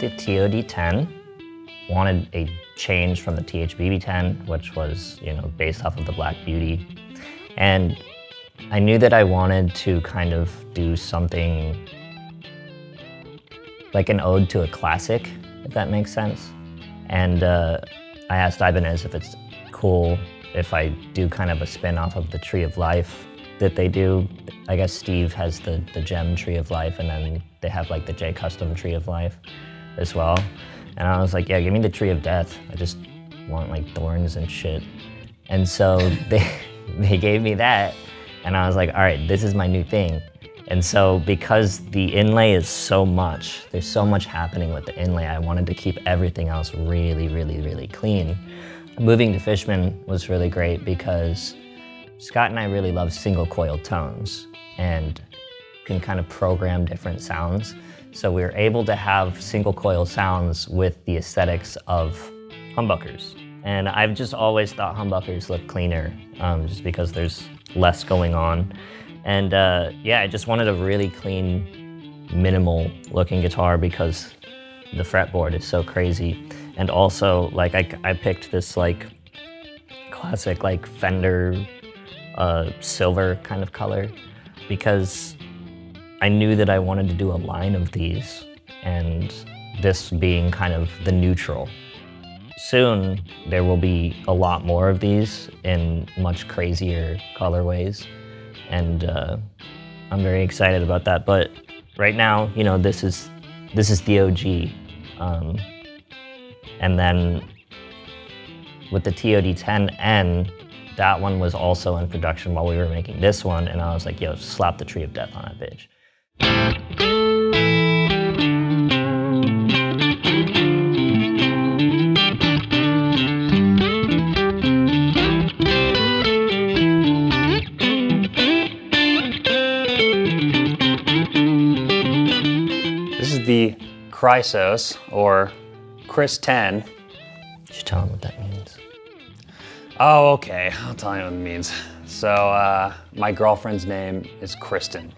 the TOD10, wanted a change from the THBB10, which was, based off of the Black Beauty. And I knew that I wanted to kind of do something like an ode to a classic, if that makes sense. And I asked Ibanez if it's cool if I do kind of a spin-off of the Tree of Life that they do. I guess Steve has the Gem Tree of Life, and then they have like the J Custom Tree of Life as well. And I was like, yeah, give me the Tree of Death. I just want like thorns and shit. And so they gave me that, and I was like, all right, this is my new thing. And so because the inlay is so much, there's so much happening with the inlay, I wanted to keep everything else really, really, really clean. Moving to Fishman was really great because Scott and I really love single coil tones and can kind of program different sounds. So we were able to have single coil sounds with the aesthetics of humbuckers. And I've just always thought humbuckers look cleaner just because there's less going on. And yeah, I just wanted a really clean, minimal looking guitar because the fretboard is so crazy. And also, like, I picked this like classic like Fender silver kind of color because I knew that I wanted to do a line of these, and this being kind of the neutral. Soon, there will be a lot more of these in much crazier colorways, and I'm very excited about that. But right now, this is the OG. And then with the TOD10N, that one was also in production while we were making this one, and I was like, yo, slap the Tree of Death on that bitch. This is the Chrysos, or Chris 10. You should tell him what that means. Oh, okay, I'll tell you what it means. So my girlfriend's name is Kristen.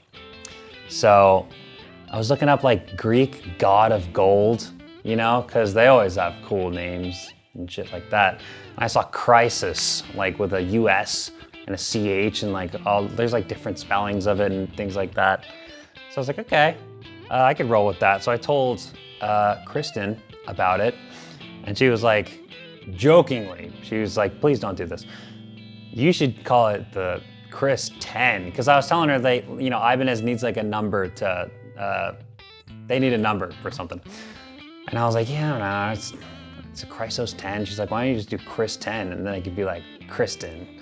So I was looking up like Greek god of gold, because they always have cool names and shit like that. And I saw Chrysos, like with a US and a CH, and like there's like different spellings of it and things like that. So I was like, okay, I could roll with that. So I told Kristen about it, and she was like, jokingly, she was like, please don't do this. You should call it the Chris 10, because I was telling her they, Ibanez needs like a number to, they need a number for something. And I was like, yeah, no, it's a Chrysos 10. She's like, why don't you just do Chris 10, and then it could be like Kristen.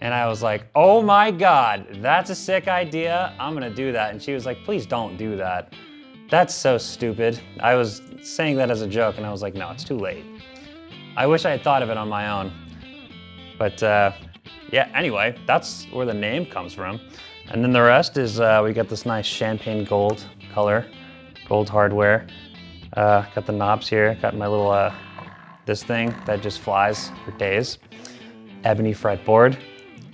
And I was like, oh my God, that's a sick idea. I'm gonna do that. And she was like, please don't do that. That's so stupid. I was saying that as a joke, and I was like, no, it's too late. I wish I had thought of it on my own. But yeah, anyway, that's where the name comes from. And then the rest is, we got this nice champagne gold color, gold hardware. Got the knobs here, got my little, this thing that just flies for days. Ebony fretboard.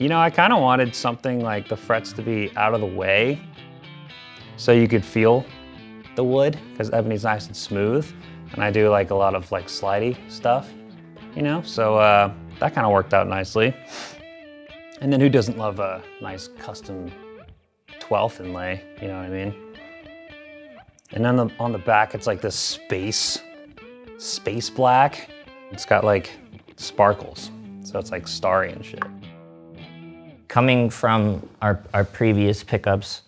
I kind of wanted something like the frets to be out of the way so you could feel the wood, because ebony's nice and smooth. And I do like a lot of like slidey stuff, so that kind of worked out nicely. And then who doesn't love a nice custom 12th inlay, you know what I mean? And then on the back, it's like this space black. It's got like sparkles, so it's like starry and shit. Coming from our previous pickups,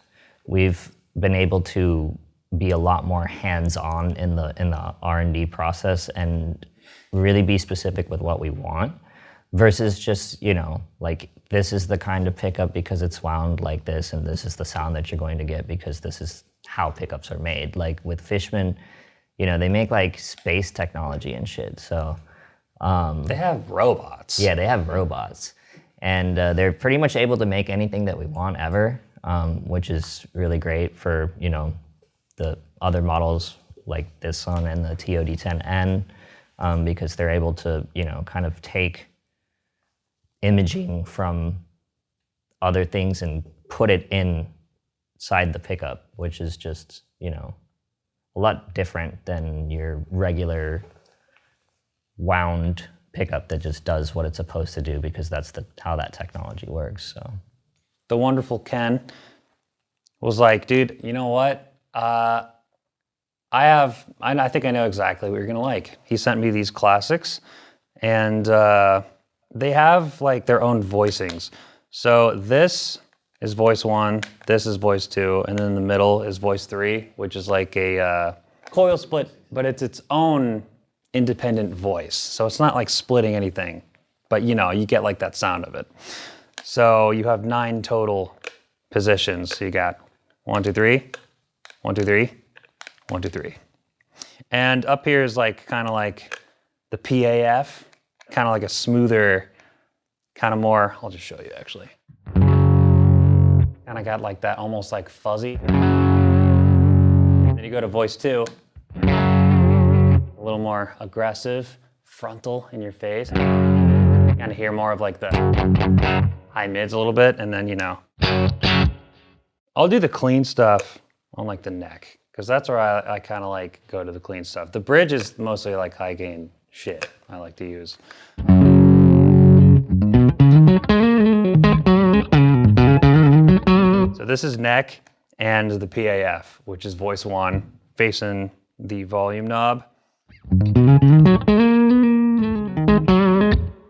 we've been able to be a lot more hands-on in the R&D process and really be specific with what we want, versus just, like, this is the kind of pickup because it's wound like this, and this is the sound that you're going to get because this is how pickups are made. Like with Fishman, they make like space technology and shit, so. They have robots. Yeah, they have robots. And they're pretty much able to make anything that we want ever, which is really great for, the other models like this one and the TOD10N, because they're able to, kind of take imaging from other things and put it inside the pickup, which is just, a lot different than your regular wound pickup that just does what it's supposed to do, because that's how that technology works. So the wonderful Ken was like, dude, you know what? I think I know exactly what you're gonna like. He sent me these classics, and they have like their own voicings. So this is voice 1, this is voice 2, and then in the middle is voice 3, which is like a coil split, but it's its own independent voice. So it's not like splitting anything, but you know, you get like that sound of it. So you have 9 total positions. So you got 1, 2, 3, 1, 2, 3, 1, 2, 3. And up here is like kind of like the PAF, kind of like a smoother, kind of more, I'll just show you actually. Kind of got like that almost like fuzzy. Then you go to voice 2, a little more aggressive, frontal in your face. Kind of hear more of like the high mids a little bit, and then, you know, I'll do the clean stuff on like the neck, because that's where I kind of like go to the clean stuff. The bridge is mostly like high gain shit I like to use. So this is neck and the PAF, which is voice 1, facing the volume knob.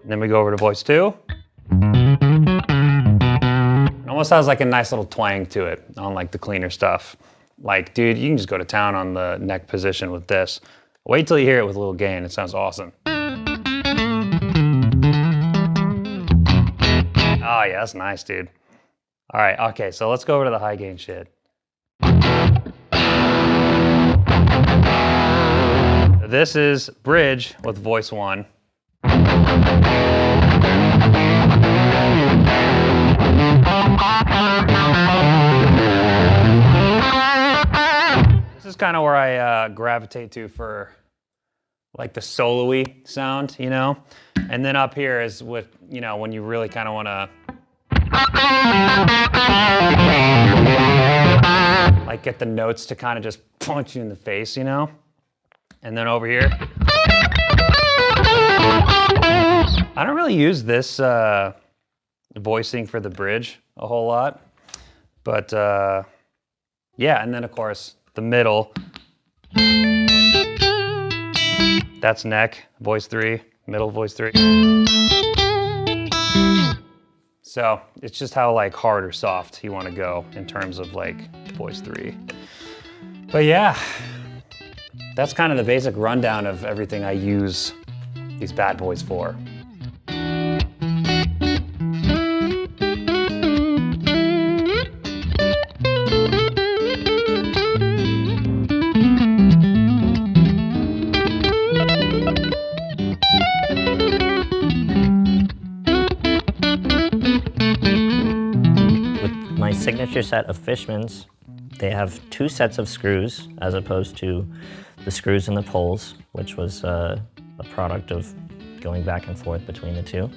Then we go over to voice 2. It almost has like a nice little twang to it on like the cleaner stuff. Like, dude, you can just go to town on the neck position with this. Wait till you hear it with a little gain. It sounds awesome. Oh yeah, that's nice, dude. All right, okay, so let's go over to the high gain shit. This is bridge with voice 1. This is kind of where I gravitate to for like the solo-y sound, you know? And then up here is with, you know, when you really kind of want to like get the notes to kind of just punch you in the face, you know? And then over here, I don't really use this voicing for the bridge a whole lot, but yeah, and then of course the middle, that's neck, voice 3, middle, voice 3. So it's just how like hard or soft you want to go in terms of like voice 3. But yeah, that's kind of the basic rundown of everything I use these bad boys for. Signature set of Fishmans, they have 2 sets of screws as opposed to the screws and the poles, which was a product of going back and forth between the 2.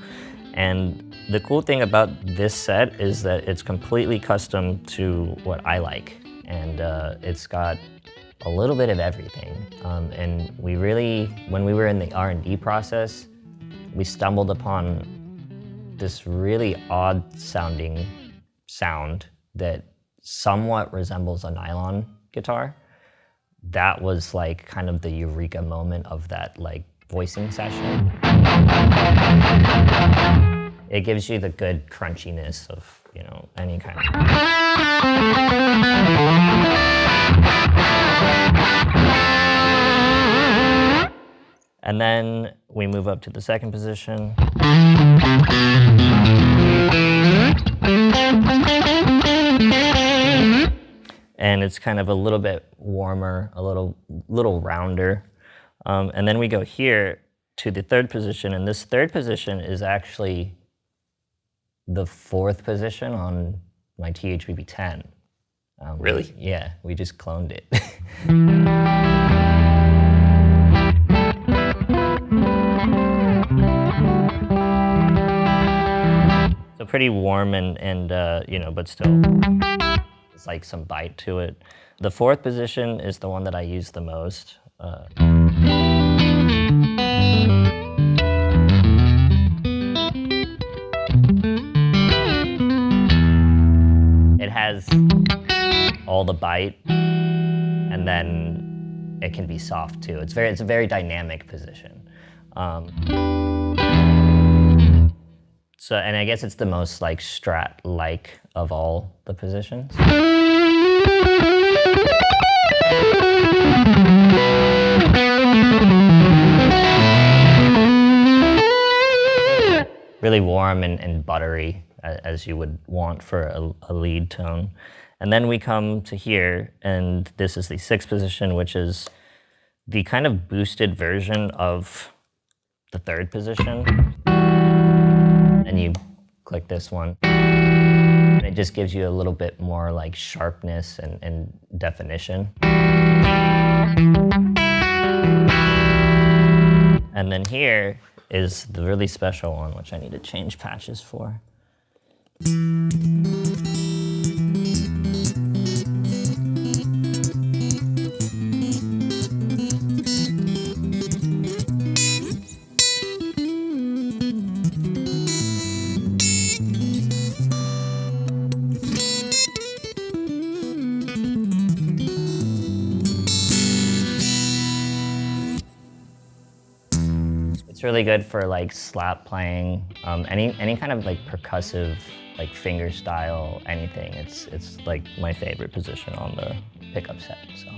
And the cool thing about this set is that it's completely custom to what I like, and it's got a little bit of everything. And we really, when we were in the R&D process, we stumbled upon this really odd sounding sound that somewhat resembles a nylon guitar. That was like kind of the eureka moment of that like voicing session. It gives you the good crunchiness of, you know, any kind of. And then we move up to the second position. And it's kind of a little bit warmer, a little rounder. And then we go here to the third position, and this third position is actually the 4th position on my THBB10. Really? Yeah, we just cloned it. So pretty warm and you know, but still has like some bite to it. The fourth position is the one that I use the most. It has all the bite, and then it can be soft too. It's a very dynamic position. So, and I guess it's the most like Strat-like of all the positions. Really warm and buttery, as you would want for a lead tone. And then we come to here, and this is the sixth position, which is the kind of boosted version of the third position. And you click this one. And it just gives you a little bit more like sharpness and definition. And then here is the really special one, which I need to change patches for. It's really good for like slap playing, any kind of like percussive, like finger style, anything. It's like my favorite position on the pickup set. So.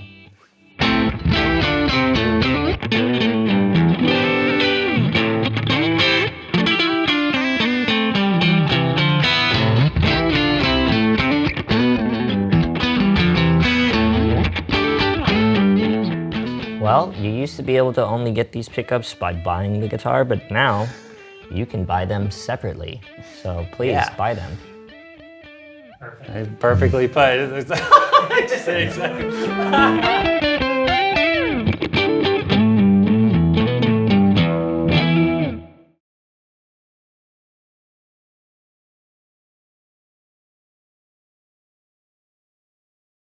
Well, you used to be able to only get these pickups by buying the guitar, but now you can buy them separately. So please buy them. Perfect. Perfectly put. Exactly.